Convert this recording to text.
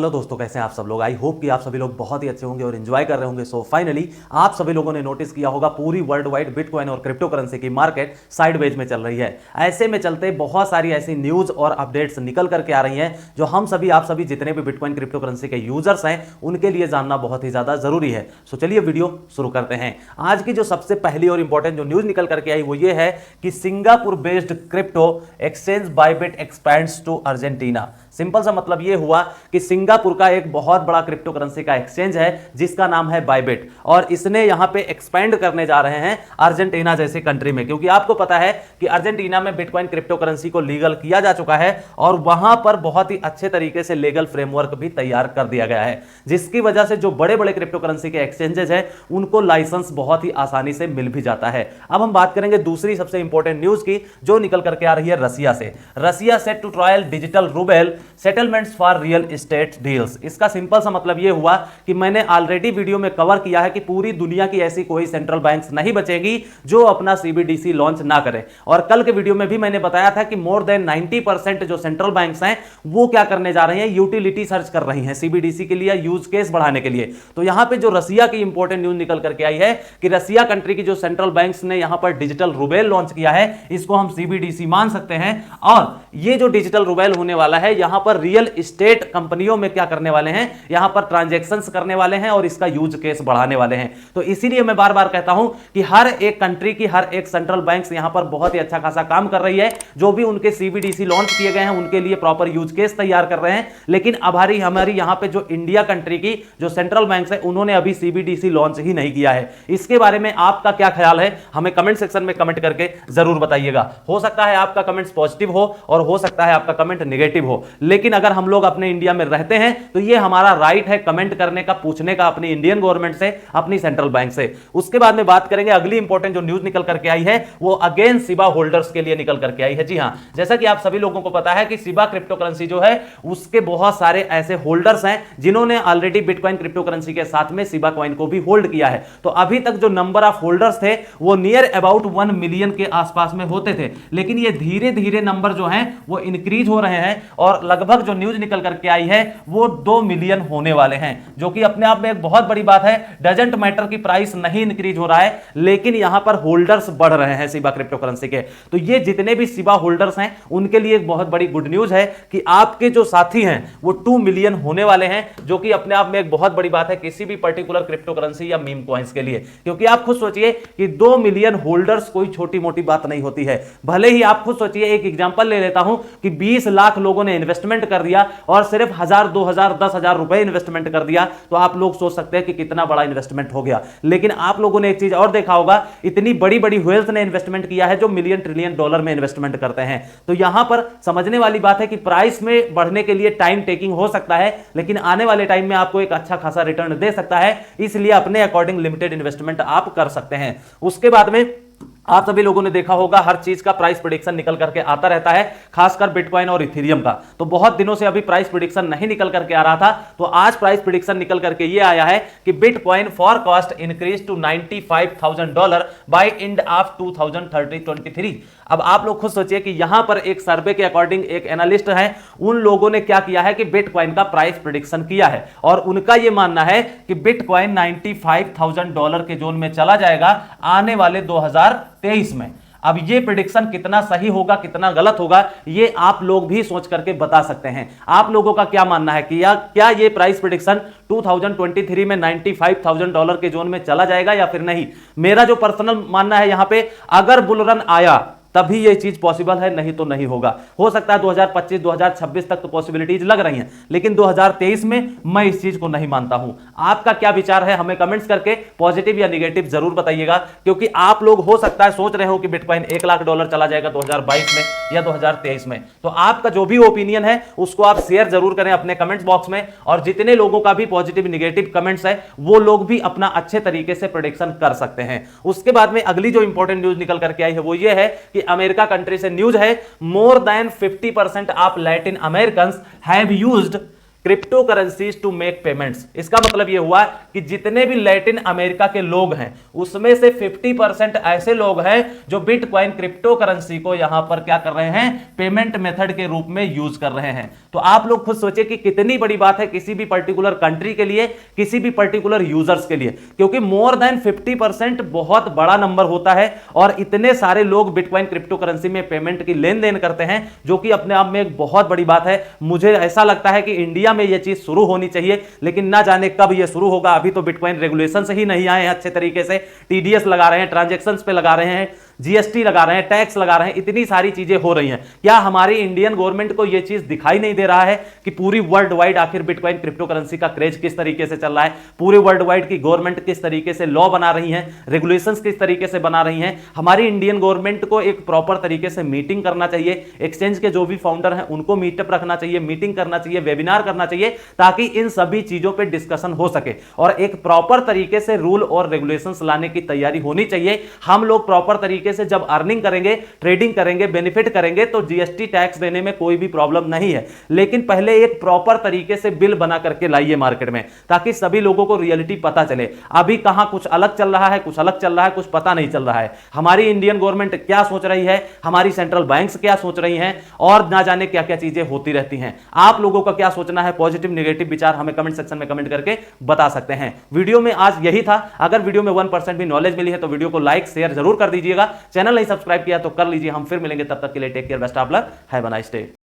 Hello दोस्तों, कैसे हैं आप सब लोग। आई होप कि आप सभी लोग बहुत ही अच्छे होंगे और एंजॉय कर रहे होंगे। सो फाइनली आप सभी लोगों ने नोटिस किया होगा पूरी वर्ल्ड वाइड बिटकॉइन और क्रिप्टो करेंसी की मार्केट साइडवेज में चल रही है। ऐसे में चलते बहुत सारी ऐसी न्यूज और अपडेट्स निकल करके आ रही हैं जो हम सभी आप सभी जितने भी बिटकॉइन क्रिप्टो करेंसी के यूजर्स हैं उनके लिए जानना बहुत ही ज्यादा जरूरी है। सो चलिए वीडियो शुरू करते हैं। आज की जो सबसे पहली और इंपॉर्टेंट जो न्यूज निकल करके आई वो ये है कि Singapore based crypto exchange Bybit expands to Argentina. Simple सा मतलब ये हुआ कि सिंगापुर का एक बहुत बड़ा क्रिप्टो करेंसी का एक्सचेंज है जिसका नाम है बाइबिट, और इसने यहां पे एक्सपेंड करने जा रहे हैं अर्जेंटीना जैसे कंट्री में, क्योंकि आपको पता है कि अर्जेंटीना में बिटकॉइन क्रिप्टो करेंसी को लीगल किया जा चुका है और वहां पर बहुत ही अच्छे तरीके से लीगल फ्रेमवर्क भी तैयार कर दिया गया है, जिसकी वजह से जो बड़े बड़े क्रिप्टो करेंसी के एक्सचेंजेस हैं उनको लाइसेंस बहुत ही आसानी से मिल भी जाता है। अब हम बात करेंगे दूसरी सबसे इंपॉर्टेंट न्यूज की जो निकल करके आ रही है रसिया से। Russia set to trial digital rouble settlements for real estate deals. इसका सिंपल सा मतलब यह हुआ कि मैंने ऑलरेडी वीडियो में कवर किया है कि पूरी दुनिया की ऐसी कोई सेंट्रल बैंक्स नहीं बचेगी जो अपना सीबीडीसी लॉन्च ना करे, और कल के वीडियो में भी मैंने बताया था कि मोर देन 90% जो सेंट्रल बैंक्स हैं वो क्या करने जा रही हैं, यूटिलिटी सर्च कर रही हैं सीबीडीसी के लिए, यूज केस बढ़ाने के लिए। तो यहां पे जो रसिया की इंपॉर्टेंट न्यूज निकल करके आई है कि रसिया कंट्री की जो सेंट्रल बैंक्स ने यहां पर डिजिटल रूबेल लॉन्च किया है, इसको हम सीबीडीसी मान सकते हैं। और ये जो डिजिटल रूबेल होने वाला है यहां पर रियल एस्टेट कंपनियों में क्या करने वाले हैं, यहां पर ट्रांजैक्शंस करने वाले हैं और इसका यूज केस बढ़ाने वाले हैं। तो इसीलिए मैं बार बार कहता हूं कि हर एक कंट्री की हर एक सेंट्रल बैंक्स यहां पर बहुत ही अच्छा खासा काम कर रही है। जो भी उनके सीबीडीसी लॉन्च किए गए हैं उनके लिए प्रॉपर यूज केस तैयार कर रहे हैं, लेकिन हमारी यहां पे जो इंडिया कंट्री की जो सेंट्रल बैंक्स है उन्होंने अभी सीबीडीसी लॉन्च ही नहीं किया है। इसके बारे में आपका क्या ख्याल है हमें कमेंट सेक्शन में कमेंट करके जरूर बताइएगा। हो सकता है आपका कमेंट पॉजिटिव हो और हो सकता है आपका कमेंट नेगेटिव हो, लेकिन अगर हम लोग अपने इंडिया में रहते हैं तो ये हमारा राइट है कमेंट करने का, पूछने का अपनी इंडियन गवर्नमेंट से, अपनी सेंट्रल बैंक से। उसके बाद में बात करेंगे अगली इंपॉर्टेंट जो न्यूज निकल करके आई है वो अगेन सिबा होल्डर्स के लिए निकल करके आई है। जी हां, जैसा कि आप सभी लोगों को पता है कि सिबा क्रिप्टो करेंसी जो है उसके बहुत सारे ऐसे होल्डर्स हैं जिन्होंने ऑलरेडी बिटकॉइन क्रिप्टो करेंसी के साथ में सिबा कॉइन को भी होल्ड किया है। तो अभी तक जो नंबर ऑफ होल्डर्स थे वो नियर अबाउट 1 मिलियन के आसपास में होते थे, लेकिन ये धीरे धीरे नंबर जो है वो इंक्रीज हो रहे हैं और लगभग जो न्यूज निकल करके आई है वो 2 मिलियन होने वाले हैं, जो कि अपने आप में एक बहुत बड़ी बात है। डजंट मैटर की प्राइस नहीं इंक्रीज हो रहा है, लेकिन यहां पर होल्डर्स बढ़ रहे हैं सिबा क्रिप्टो करेंसी के। तो ये जितने भी सिबा होल्डर्स हैं उनके लिए एक बहुत बड़ी गुड न्यूज है कि आपके जो साथी हैं वो 2 मिलियन होने वाले हैं, जो कि अपने आप में एक बहुत बड़ी बात है किसी भी पर्टिकुलर क्रिप्टो करेंसी या मीम कॉइंस के लिए। क्योंकि आप खुद सोचिए कि 2 मिलियन होल्डर्स कोई छोटी मोटी बात नहीं होती है। भले ही आप खुद सोचिए, एक एग्जांपल ले लेता हूं कि 20 लाख लोगों ने इन्वेस्टमेंट कर दिया और सिर्फ 1000, 2000, 10,000 रुपए इन्वेस्टमेंट कर दिया, तो आप लोग सोच सकते हैं कि कितना बड़ा इन्वेस्टमेंट हो गया। लेकिन आप लोगों ने एक चीज और देखा होगा, इतनी बड़ी बड़ी वेल्थ ने इन्वेस्टमेंट किया है जो मिलियन ट्रिलियन डॉलर में इन्वेस्टमेंट करते हैं। तो यहां पर समझने वाली बात है कि प्राइस में बढ़ने के लिए टाइम टेकिंग हो सकता है, लेकिन आने वाले टाइम में आपको एक अच्छा खासा रिटर्न दे सकता है, इसलिए अपने अकॉर्डिंग लिमिटेड इन्वेस्टमेंट आप कर सकते हैं। उसके बाद में आप सभी लोगों ने देखा होगा हर चीज का प्राइस प्रेडिक्शन निकल करके आता रहता है, खासकर बिटकॉइन और इथेरियम का। तो बहुत दिनों से अभी प्राइस प्रेडिक्शन नहीं निकल करके आ रहा था, तो आज प्राइस प्रेडिक्शन निकल करके ये आया है कि bitcoin forecast increase to $95,000 by end of 2023। अब आप लोग खुद सोचिए कि यहां पर एक सर्वे के अकॉर्डिंग एक एनालिस्ट है, उन लोगों ने क्या किया है कि बिटकॉइन का प्राइस प्रेडिक्शन किया है और उनका यह मानना है कि बिटकॉइन $95,000 के जोन में चला जाएगा आने वाले 2023 में। अब ये प्रेडिक्शन कितना सही होगा कितना गलत होगा ये आप लोग भी सोच करके बता सकते हैं। आप लोगों का क्या मानना है कि क्या ये प्राइस प्रेडिक्शन 2023 में $95,000 के जोन में चला जाएगा या फिर नहीं? मेरा जो पर्सनल मानना है यहां पे, अगर बुल रन आया तभी ये चीज पॉसिबल है, नहीं तो नहीं होगा। हो सकता है 2025 2026 तक तो पॉसिबिलिटीज लग रही हैं, लेकिन 2023 में मैं इस चीज को नहीं मानता हूं। आपका क्या विचार है हमें कमेंट्स करके पॉजिटिव या निगेटिव जरूर बताइएगा, क्योंकि आप लोग हो सकता है सोच रहे हो कि बिटकॉइन $1 लाख चला जाएगा 2022 में या 2023 में। तो आपका जो भी ओपिनियन है उसको आप शेयर जरूर करें अपने कमेंट्स बॉक्स में, और जितने लोगों का भी पॉजिटिव निगेटिव कमेंट्स है वो लोग भी अपना अच्छे तरीके से प्रेडिक्शन कर सकते हैं। उसके बाद में अगली जो इंपॉर्टेंट न्यूज निकल करके आई है वो ये है कि अमेरिका कंट्री से न्यूज है, more than 50% of Latin Americans have used crypto currencies to make payments. इसका मतलब यह हुआ कि जितने भी लैटिन अमेरिका के लोग हैं उसमें से 50% ऐसे लोग हैं जो बिटकॉइन क्रिप्टो करेंसी को यहां पर क्या कर रहे हैं, पेमेंट मेथड के रूप में यूज कर रहे हैं। तो आप लोग खुद सोचिए कि कितनी बड़ी बात है किसी भी पर्टिकुलर कंट्री के लिए, किसी भी पर्टिकुलर यूजर्स के लिए, क्योंकि मोर देन 50% बहुत बड़ा नंबर होता है और इतने सारे लोग बिटकॉइन क्रिप्टो करेंसी में पेमेंट की लेन देन करते हैं, जो कि अपने आप में एक बहुत बड़ी बात है। मुझे ऐसा लगता है कि इंडिया में यह चीज शुरू होनी चाहिए, लेकिन ना जाने कब यह शुरू होगा। अभी तो बिटकॉइन रेगुलेशन से ही नहीं आए हैं अच्छे तरीके से, टीडीएस लगा रहे हैं, ट्रांजैक्शंस पे लगा रहे हैं, जीएसटी लगा रहे हैं, टैक्स लगा रहे हैं, इतनी सारी चीजें हो रही हैं। क्या हमारी इंडियन गवर्नमेंट को यह चीज दिखाई नहीं दे रहा है कि पूरी वर्ल्ड वाइड आखिर बिटकॉइन क्रिप्टो करेंसी का क्रेज किस तरीके से चल रहा है, पूरे वर्ल्ड वाइड की गवर्नमेंट किस तरीके से लॉ बना रही है, रेगुलेशंस किस तरीके से बना रही हैं। हमारी इंडियन गवर्नमेंट को एक प्रॉपर तरीके से मीटिंग करना चाहिए, एक्सचेंज के जो भी फाउंडर हैं उनको मीटअप रखना चाहिए, मीटिंग करना चाहिए, वेबिनार करना चाहिए, ताकि इन सभी चीजों पर डिस्कशन हो सके और एक प्रॉपर तरीके से रूल और रेगुलेशंस लाने की तैयारी होनी चाहिए। हम लोग प्रॉपर तरीके से जब अर्निंग करेंगे, ट्रेडिंग करेंगे, बेनिफिट करेंगे, तो जीएसटी टैक्स देने में कोई भी प्रॉब्लम नहीं है, लेकिन पहले एक प्रॉपर तरीके से बिल बना करके लाइए मार्केट में, ताकि सभी लोगों को रियलिटी पता चले। अभी कहां कुछ अलग चल रहा है, कुछ अलग चल रहा है, कुछ पता नहीं चल रहा है। हमारी इंडियन गवर्नमेंट क्या सोच रही है, हमारी सेंट्रल बैंक्स क्या सोच रही हैं, और ना जाने क्या क्या चीजें होती रहती हैं। आप लोगों का क्या सोचना है, पॉजिटिव नेगेटिव विचार हमें कमेंट सेक्शन में कमेंट करके बता सकते हैं। वीडियो में आज यही था। अगर वीडियो में 1% भी नॉलेज मिली है तो वीडियो को लाइक शेयर जरूर कर दीजिएगा। चैनल नहीं सब्सक्राइब किया तो कर लीजिए। हम फिर मिलेंगे, तब तक के लिए take care, best of luck, have a nice day.